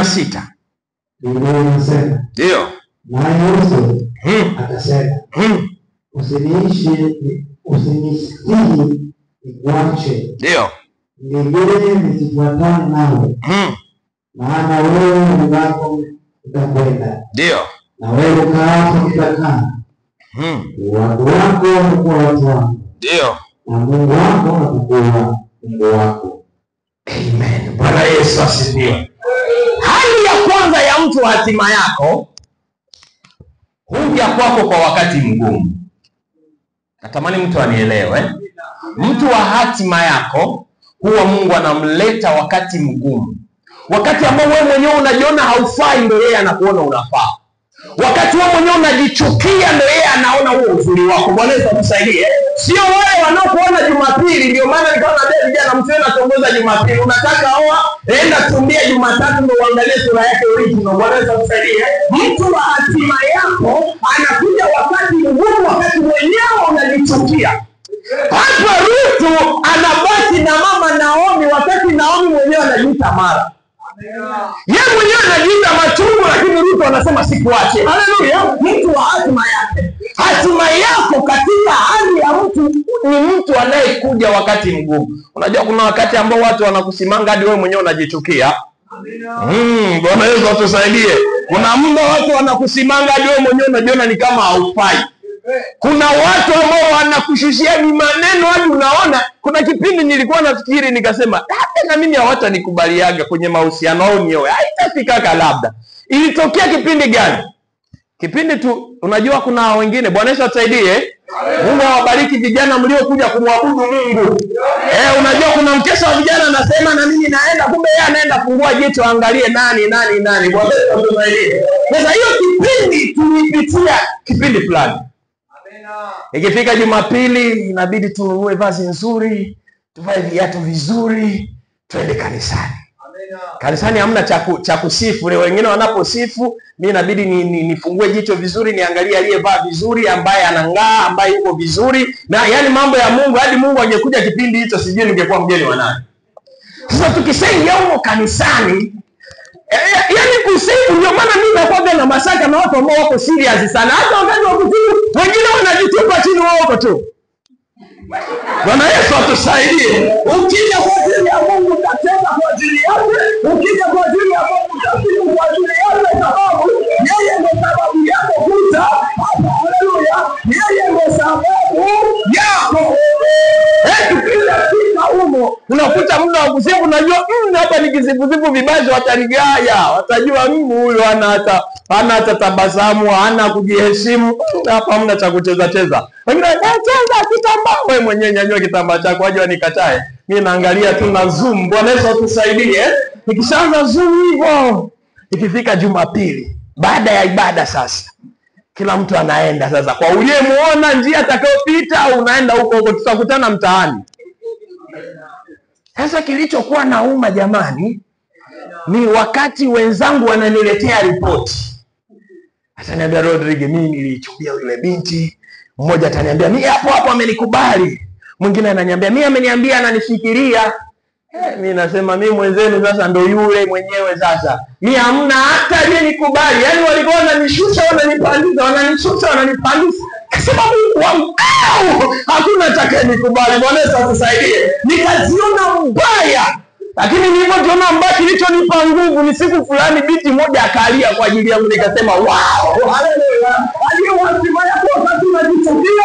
16. Biblia inasema, ndio, naye Yesu akasema, usinisihi nikuache, ndio, nigeuke nisifuatane nawe, maana wewe Mungu wako utakwenda, ndio, na wewe ukaapo utakaa, watu wako watakuwa watu wako, ndio, na Mungu wako atakuwa Mungu wako. Amen. Bwana Yesu asifiwe. Hali ya kwanza ya mtu wa hatima yako huja kwako kwa wakati mgumu. Natamani mtu anielewe. Mtu wa hatima yako huwa Mungu anamleta wakati mgumu. Wakati ambao wewe mwenyewe unajiona haufai, ndio yeye anakuona unafaa. Wakati wewe mwenyewe unajichukia, ndio yeye anaona huo uzuri wako. Bwana Yesu atusaidie. Sio wale wanaokuona Jumapili. Ndio maana nikaona David jana msiwe natongoza Jumapili. Unataka oa, enda tumbia Jumatatu ndio uangalie sura yake original. Bwana Yesu atusaidie. Mtu wa hatima yako anakuja wakati mgumu, wakati mwenyewe unajichukia. Hapa Rutu anabaki na mama Naomi wakati Naomi mwenyewe anajiita mara. Yeye mwenyewe anajiita machungu, lakini Rutu anasema sikuache. Haleluya. Mtu wa hatima yake. Hatima yako katika hali ya mtu ni mtu anayekuja wakati mgumu. Unajua kuna wakati ambao watu wanakusimanga hadi wewe mwenyewe unajichukia. Bwana Yesu atusaidie. Kuna muda watu wanakusimanga hadi wewe mwenyewe unajiona ni kama haufai. Kuna watu ambao wanakushushia ni maneno hadi unaona. Kuna kipindi nilikuwa nafikiri nikasema hata na mimi hawatanikubaliaga kwenye mahusiano au nioe. Haitafika labda. Ilitokea kipindi gani? Kipindi tu unajua kuna wengine, Bwana Yesu atusaidie. Mungu awabariki vijana mliokuja kumwabudu Mungu. Unajua kuna mkesha wa vijana anasema na mimi naenda, kumbe yeye anaenda fungua jicho angalie nani. Bwana Yesu atusaidie. Sasa hiyo kipindi tulipitia kipindi fulani. Ikifika Jumapili inabidi tununue vazi nzuri, tuvae viatu vizuri, twende kanisani. Kanisani hamna cha kusifu. Leo wengine wanaposifu, mimi inabidi nifungue jicho vizuri, niangalie aliyevaa vizuri, ambaye anang'aa, ambaye yuko vizuri. Na yani mambo ya Mungu, hadi Mungu angekuja kipindi hicho sijui ningekuwa mgeni wa nani. Sasa tukisema huko kanisani, yani kusifu, ndio maana mimi nakuwa na mashaka na watu ambao wako serious sana. Hata wakati wa kusifu wengine wanajitupa chini wao wako tu. Bwana Yesu atusaidie. Ukija kwa ajili ya Mungu utatenda kwa ajili yake. Ukija kwa ajili ya Mungu utasifu kwa ajili yake, sababu yeye ndiye sababu yako kuja hapa. Haleluya. Yeye ndiye sababu yako. Tukija fika humo unakuta muda wa kusifu, unajua hapa nikisifu vibaya watanigaya. Watajua huyu hana hata tabasamu, hana kujiheshimu. Hapa hamna cha kucheza. Wengine cheza kitambaa, wewe mwenyewe nyanyua kitambaa chako waje wanikatae. Mimi naangalia tu na zoom. Bwana Yesu atusaidie. Nikishaanza zoom hivyo, ikifika Jumapili baada ya ibada sasa kila mtu anaenda sasa kwa uliyemuona njia atakayopita, au unaenda huko tutakutana mtaani. Sasa kilichokuwa nauma jamani ni wakati wenzangu wananiletea ripoti. Ataniambia Rodrigue, mimi nilichukia yule binti. Mmoja ataniambia mimi hapo amenikubali. Mwingine ananiambia mimi ameniambia ananifikiria. Mimi nasema mimi mwenzenu sasa ndo yule mwenyewe sasa. Mimi hamna hata aliyenikubali. Yaani walikuwa wananishusha wananipandisha, wananishusha wananipandisha. Kasema Mungu wangu, hakuna atakayenikubali. Bwana Yesu atusaidie. Nikaziona mbaya. Lakini nilipoona mbaya kilichonipa nguvu ni siku fulani binti moja akalia kwa ajili yangu, nikasema wow, haleluya. Aliyowasimama kwa wakati unajichukia,